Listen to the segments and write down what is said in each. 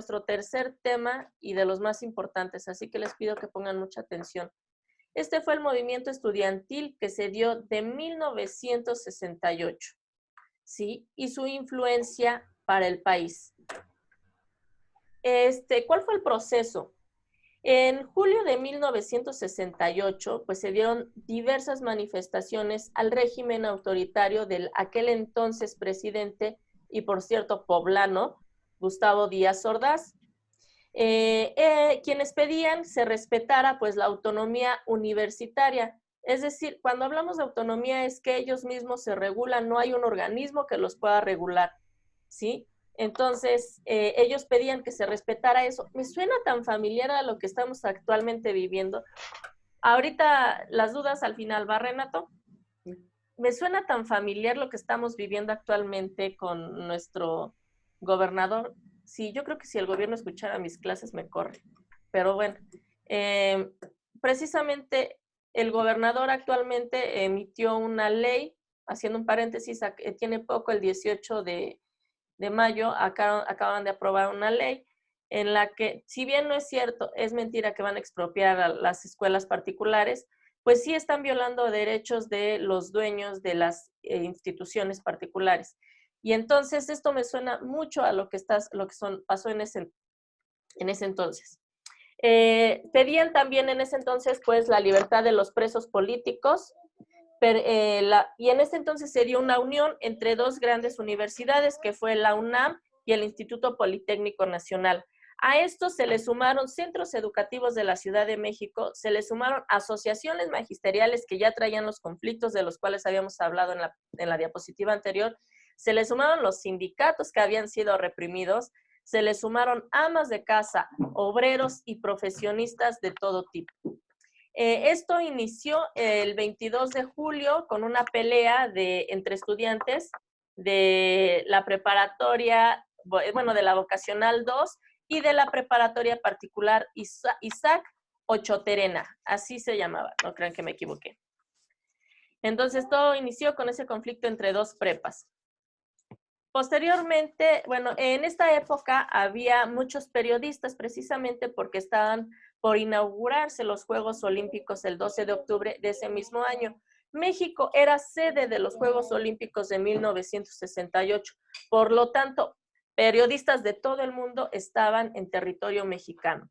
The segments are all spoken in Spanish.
nuestro tercer tema y de los más importantes, así que les pido que pongan mucha atención. Este fue el movimiento estudiantil que se dio de 1968, ¿sí? Y su influencia para el país. ¿Cuál fue el proceso? En julio de 1968, pues se dieron diversas manifestaciones al régimen autoritario del aquel entonces presidente y, por cierto, poblano, Gustavo Díaz Ordaz, quienes pedían se respetara pues la autonomía universitaria. Es decir, cuando hablamos de autonomía es que ellos mismos se regulan, no hay un organismo que los pueda regular, ¿sí? Entonces, ellos pedían que se respetara eso. Me suena tan familiar a lo que estamos actualmente viviendo. Ahorita las dudas al final, ¿va, Renato? Me suena tan familiar lo que estamos viviendo actualmente con nuestro gobernador. Sí, yo creo que si el gobierno escuchara mis clases me corre. Pero bueno, precisamente el gobernador actualmente emitió una ley, haciendo un paréntesis, tiene poco, el 18 de mayo, acaban de aprobar una ley en la que, si bien no es cierto, es mentira que van a expropiar a las escuelas particulares, pues sí están violando derechos de los dueños de las instituciones particulares. Y entonces esto me suena mucho a lo que pasó en ese entonces. Pedían también en ese entonces pues la libertad de los presos políticos, y en ese entonces se dio una unión entre dos grandes universidades, que fue la UNAM y el Instituto Politécnico Nacional. A esto se le sumaron centros educativos de la Ciudad de México, se le sumaron asociaciones magisteriales que ya traían los conflictos de los cuales habíamos hablado en la diapositiva anterior, se le sumaron los sindicatos que habían sido reprimidos, se le sumaron amas de casa, obreros y profesionistas de todo tipo. Esto inició el 22 de julio con una pelea entre estudiantes de la preparatoria, bueno, de la vocacional 2 y de la preparatoria particular Isaac Ochoterena, así se llamaba, no crean que me equivoqué. Entonces todo inició con ese conflicto entre dos prepas. Posteriormente, bueno, en esta época había muchos periodistas precisamente porque estaban por inaugurarse los Juegos Olímpicos el 12 de octubre de ese mismo año. México era sede de los Juegos Olímpicos de 1968, por lo tanto, periodistas de todo el mundo estaban en territorio mexicano.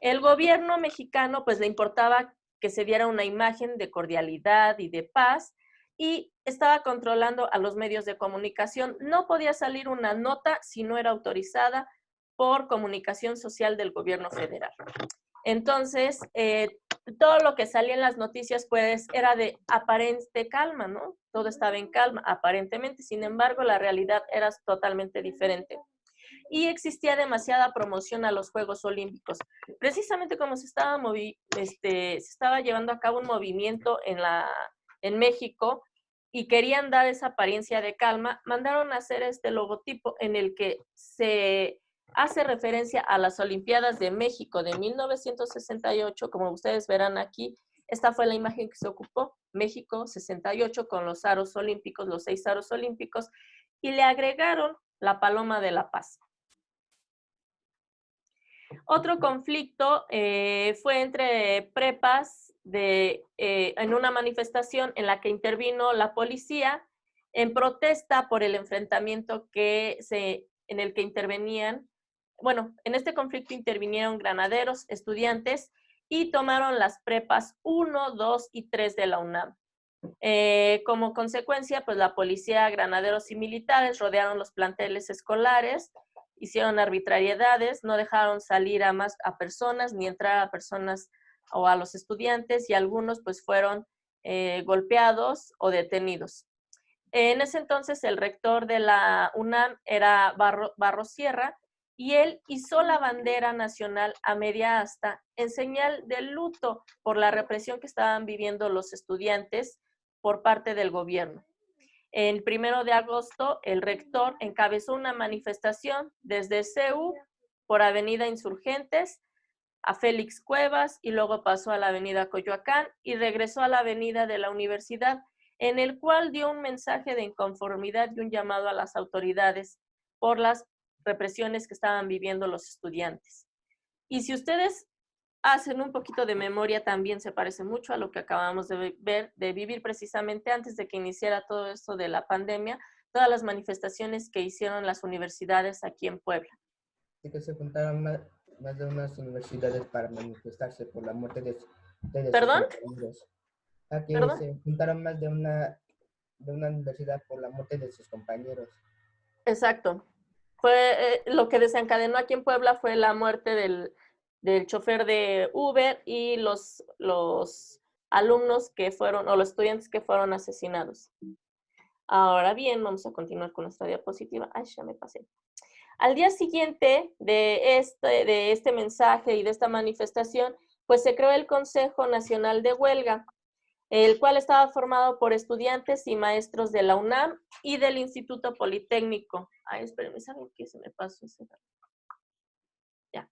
El gobierno mexicano pues le importaba que se diera una imagen de cordialidad y de paz, y estaba controlando a los medios de comunicación. No podía salir una nota si no era autorizada por Comunicación Social del gobierno federal. Entonces, todo lo que salía en las noticias, pues, era de aparente calma, ¿no? Todo estaba en calma, aparentemente. Sin embargo, la realidad era totalmente diferente. Y existía demasiada promoción a los Juegos Olímpicos. Precisamente como se estaba llevando a cabo un movimiento en México y querían dar esa apariencia de calma, mandaron a hacer este logotipo en el que se hace referencia a las Olimpiadas de México de 1968, como ustedes verán aquí. Esta fue la imagen que se ocupó, México 68, con los aros olímpicos, los 6 aros olímpicos, y le agregaron la paloma de la paz. Otro conflicto fue entre prepas en una manifestación en la que intervino la policía en protesta por el enfrentamiento en el que intervenían. Bueno, en este conflicto intervinieron granaderos, estudiantes, y tomaron las prepas 1, 2 y 3 de la UNAM. Como consecuencia, pues la policía, granaderos y militares rodearon los planteles escolares, hicieron arbitrariedades, no dejaron salir a personas ni entrar a personas o a los estudiantes, y algunos pues fueron golpeados o detenidos. En ese entonces el rector de la UNAM era Barros Sierra, y él izó la bandera nacional a media asta en señal de luto por la represión que estaban viviendo los estudiantes por parte del gobierno. El 1 de agosto, el rector encabezó una manifestación desde CEU por Avenida Insurgentes a Félix Cuevas, y luego pasó a la Avenida Coyoacán y regresó a la Avenida de la Universidad, en el cual dio un mensaje de inconformidad y un llamado a las autoridades por las represiones que estaban viviendo los estudiantes. Y si ustedes hacen un poquito de memoria, también se parece mucho a lo que acabamos de ver, de vivir precisamente antes de que iniciara todo esto de la pandemia, todas las manifestaciones que hicieron las universidades aquí en Puebla. Sí, que se juntaron más de unas universidades para manifestarse por la muerte de sus ¿Perdón? compañeros. A que ¿Perdón? se juntaron más de una universidad por la muerte de sus compañeros. Exacto. Fue lo que desencadenó aquí en Puebla fue la muerte del chofer de Uber y los alumnos que fueron, o los estudiantes que fueron asesinados. Ahora bien, vamos a continuar con nuestra diapositiva. Ay, ya me pasé. Al día siguiente de este mensaje y de esta manifestación, pues se creó el Consejo Nacional de Huelga, el cual estaba formado por estudiantes y maestros de la UNAM y del Instituto Politécnico. Ay, espérenme, ¿saben qué? Se me pasó ese dato. Ya.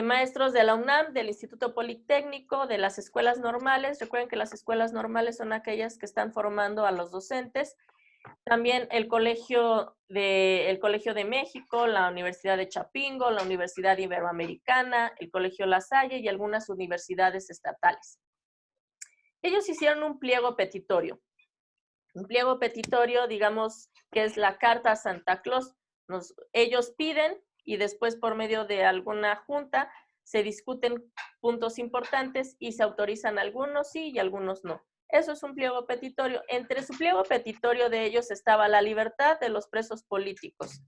Maestros de la UNAM, del Instituto Politécnico, de las escuelas normales. Recuerden que las escuelas normales son aquellas que están formando a los docentes. También el Colegio de México, la Universidad de Chapingo, la Universidad Iberoamericana, el Colegio La Salle y algunas universidades estatales. Ellos hicieron un pliego petitorio. Un pliego petitorio, digamos, que es la carta a Santa Claus. Ellos piden y después por medio de alguna junta se discuten puntos importantes y se autorizan algunos sí y algunos no. Eso es un pliego petitorio. Entre su pliego petitorio de ellos estaba la libertad de los presos políticos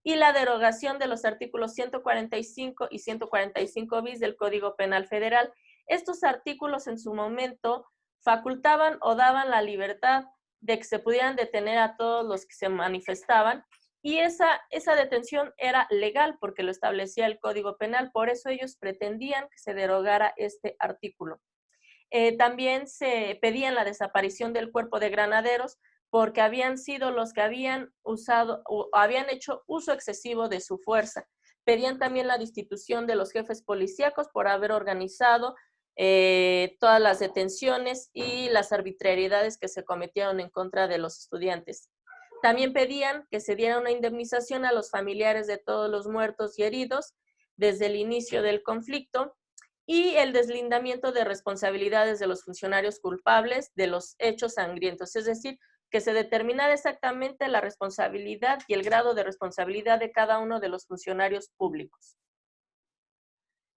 y la derogación de los artículos 145 y 145 bis del Código Penal Federal. Estos artículos en su momento facultaban o daban la libertad de que se pudieran detener a todos los que se manifestaban y esa detención era legal porque lo establecía el Código Penal, por eso ellos pretendían que se derogara este artículo. También se pedían la desaparición del cuerpo de granaderos porque habían sido los que habían usado o habían hecho uso excesivo de su fuerza. Pedían también la destitución de los jefes policíacos por haber organizado todas las detenciones y las arbitrariedades que se cometieron en contra de los estudiantes. También pedían que se diera una indemnización a los familiares de todos los muertos y heridos desde el inicio del conflicto y el deslindamiento de responsabilidades de los funcionarios culpables de los hechos sangrientos, es decir, que se determinara exactamente la responsabilidad y el grado de responsabilidad de cada uno de los funcionarios públicos.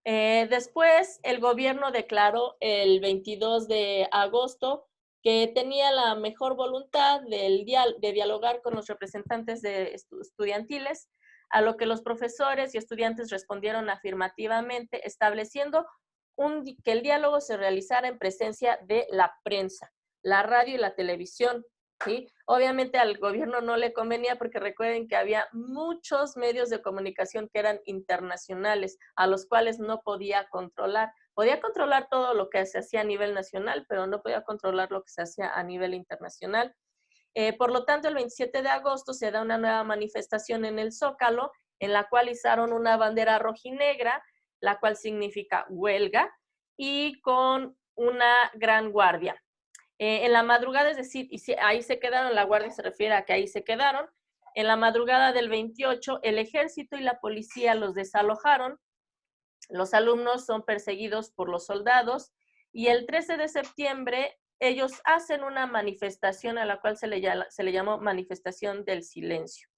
Después, el gobierno declaró el 22 de agosto que tenía la mejor voluntad de dialogar con los representantes estudiantiles, a lo que los profesores y estudiantes respondieron afirmativamente, estableciendo que el diálogo se realizara en presencia de la prensa, la radio y la televisión. ¿Sí? Obviamente al gobierno no le convenía porque recuerden que había muchos medios de comunicación que eran internacionales, a los cuales no podía controlar. Podía controlar todo lo que se hacía a nivel nacional, pero no podía controlar lo que se hacía a nivel internacional. Por lo tanto, el 27 de agosto se da una nueva manifestación en el Zócalo, en la cual izaron una bandera rojinegra, la cual significa huelga, y con una gran guardia. En la madrugada, es decir, ahí se quedaron, la guardia se refiere a que ahí se quedaron. En la madrugada del 28, el ejército y la policía los desalojaron. Los alumnos son perseguidos por los soldados y el 13 de septiembre ellos hacen una manifestación a la cual se le llamó manifestación del silencio.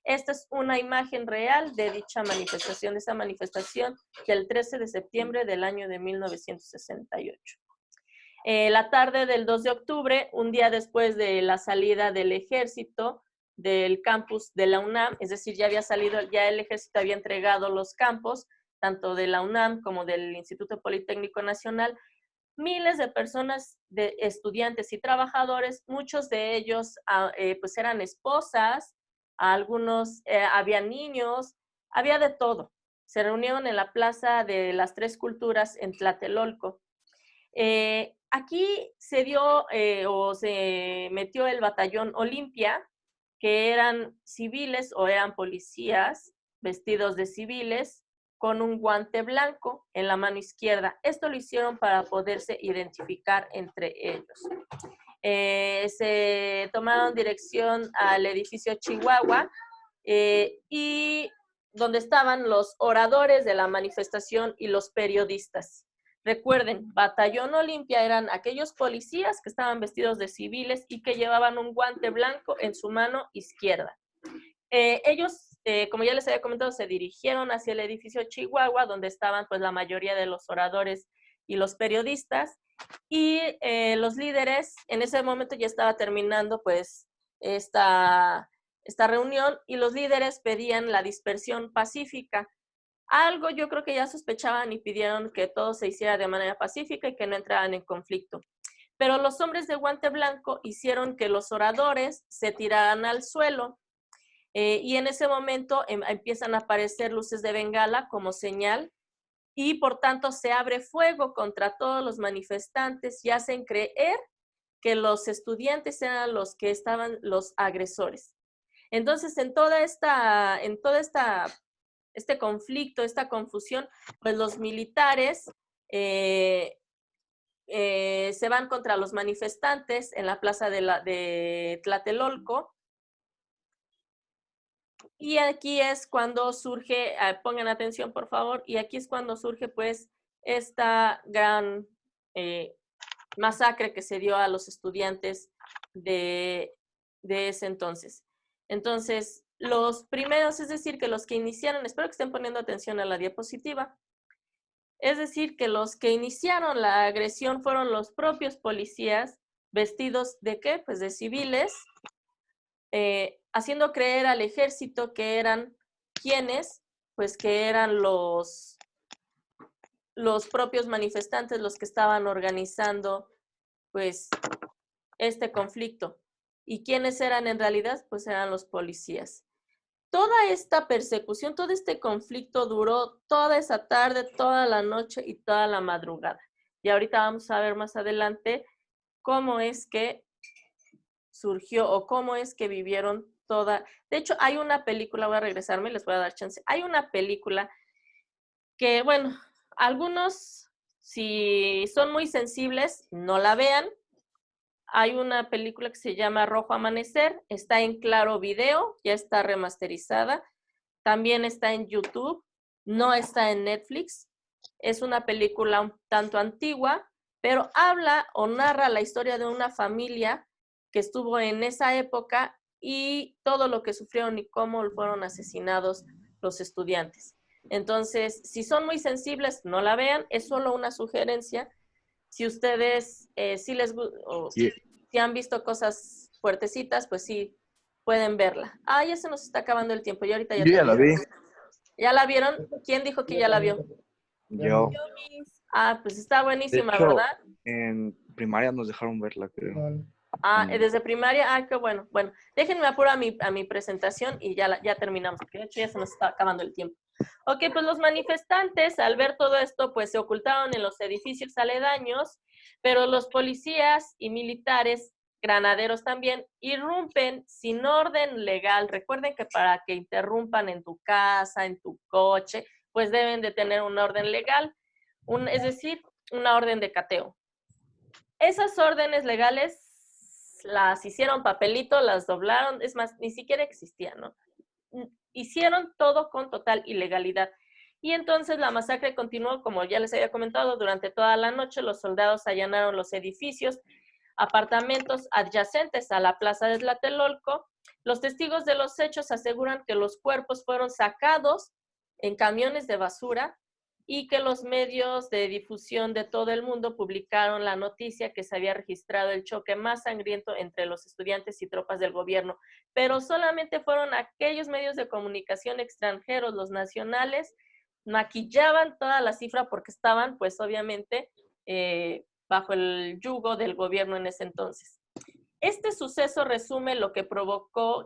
Esta es una imagen real de dicha manifestación, de esa manifestación del 13 de septiembre del año de 1968. La tarde del 2 de octubre, un día después de la salida del ejército del campus de la UNAM, es decir, ya había salido, ya el ejército había entregado los campos, tanto de la UNAM como del Instituto Politécnico Nacional, miles de personas, de estudiantes y trabajadores, muchos de ellos pues eran esposas, algunos había niños, había de todo. Se reunieron en la Plaza de las Tres Culturas en Tlatelolco. Aquí se dio o se metió el batallón Olimpia, que eran civiles o eran policías vestidos de civiles con un guante blanco en la mano izquierda. Esto lo hicieron para poderse identificar entre ellos. Se tomaron dirección al edificio Chihuahua y donde estaban los oradores de la manifestación y los periodistas. Recuerden, Batallón Olimpia eran aquellos policías que estaban vestidos de civiles y que llevaban un guante blanco en su mano izquierda. Ellos, como ya les había comentado, se dirigieron hacia el edificio Chihuahua, donde estaban pues la mayoría de los oradores y los periodistas, y los líderes, en ese momento ya estaba terminando pues esta reunión, y los líderes pedían la dispersión pacífica. Algo yo creo que ya sospechaban y pidieron que todo se hiciera de manera pacífica y que no entraran en conflicto. Pero los hombres de guante blanco hicieron que los oradores se tiraran al suelo, y en ese momento empiezan a aparecer luces de bengala como señal, y por tanto se abre fuego contra todos los manifestantes y hacen creer que los estudiantes eran los que estaban los agresores. Entonces, en toda este conflicto, esta confusión, pues los militares se van contra los manifestantes en la plaza de Tlatelolco. Y aquí es cuando surge, pongan atención por favor, y aquí es cuando surge pues esta gran masacre que se dio a los estudiantes de ese entonces. Entonces, los primeros, es decir, que los que iniciaron, espero que estén poniendo atención a la diapositiva, es decir, que los que iniciaron la agresión fueron los propios policías vestidos ¿de qué? Pues de civiles, haciendo creer al ejército que eran quienes, pues que eran los propios manifestantes los que estaban organizando pues este conflicto. ¿Y quiénes eran en realidad? Pues eran los policías. Toda esta persecución, todo este conflicto duró toda esa tarde, toda la noche y toda la madrugada. Y ahorita vamos a ver más adelante cómo es que surgió o cómo es que vivieron toda. De hecho, hay una película, voy a regresarme, les voy a dar chance. Hay una película que, bueno, algunos, si son muy sensibles, no la vean. Hay una película que se llama Rojo Amanecer, está en Claro Video, ya está remasterizada. También está en YouTube, no está en Netflix. Es una película un tanto antigua, pero habla o narra la historia de una familia que estuvo en esa época y todo lo que sufrieron y cómo fueron asesinados los estudiantes. Entonces, si son muy sensibles, no la vean, es solo una sugerencia. Si ustedes si les si han visto cosas fuertecitas, pues sí, pueden verla. Ah, ya se nos está acabando el tiempo. Y ahorita ya Yo ya la vi. ¿Ya la vieron? ¿Quién dijo que ya la vio? Yo. Ah, pues está De buenísima, hecho, ¿verdad? en primaria nos dejaron verla, creo. Ah, desde primaria, qué bueno. Bueno, déjenme apuro a mi presentación y ya terminamos, porque de hecho ya se nos está acabando el tiempo. Ok, pues los manifestantes, al ver todo esto, pues se ocultaron en los edificios aledaños, pero los policías y militares, granaderos también, irrumpen sin orden legal. Recuerden que para que interrumpan en tu casa, en tu coche, pues deben de tener un orden legal, es decir, una orden de cateo. Esas órdenes legales las hicieron papelito, las doblaron, es más, ni siquiera existían, ¿no? Hicieron todo con total ilegalidad. Y entonces la masacre continuó, como ya les había comentado, durante toda la noche. Los soldados allanaron los edificios, apartamentos adyacentes a la plaza de Tlatelolco. Los testigos de los hechos aseguran que los cuerpos fueron sacados en camiones de basura y que los medios de difusión de todo el mundo publicaron la noticia que se había registrado el choque más sangriento entre los estudiantes y tropas del gobierno, pero solamente fueron aquellos medios de comunicación extranjeros. Los nacionales maquillaban toda la cifra porque estaban, pues obviamente, bajo el yugo del gobierno en ese entonces. Este suceso resume lo que provocó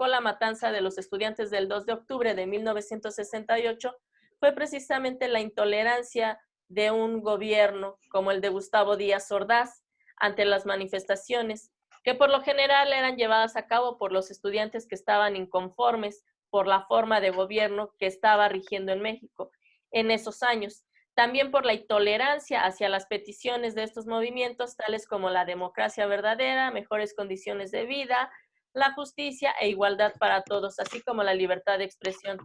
la matanza de los estudiantes del 2 de octubre de 1968, fue precisamente la intolerancia de un gobierno como el de Gustavo Díaz Ordaz ante las manifestaciones, que por lo general eran llevadas a cabo por los estudiantes que estaban inconformes por la forma de gobierno que estaba rigiendo en México en esos años. También por la intolerancia hacia las peticiones de estos movimientos, tales como la democracia verdadera, mejores condiciones de vida, la justicia e igualdad para todos, así como la libertad de expresión.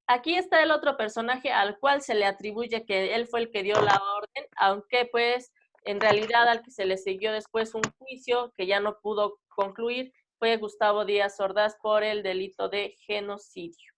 Aquí está el otro personaje al cual se le atribuye que él fue el que dio la orden, aunque pues en realidad al que se le siguió después un juicio que ya no pudo concluir fue Gustavo Díaz Ordaz por el delito de genocidio.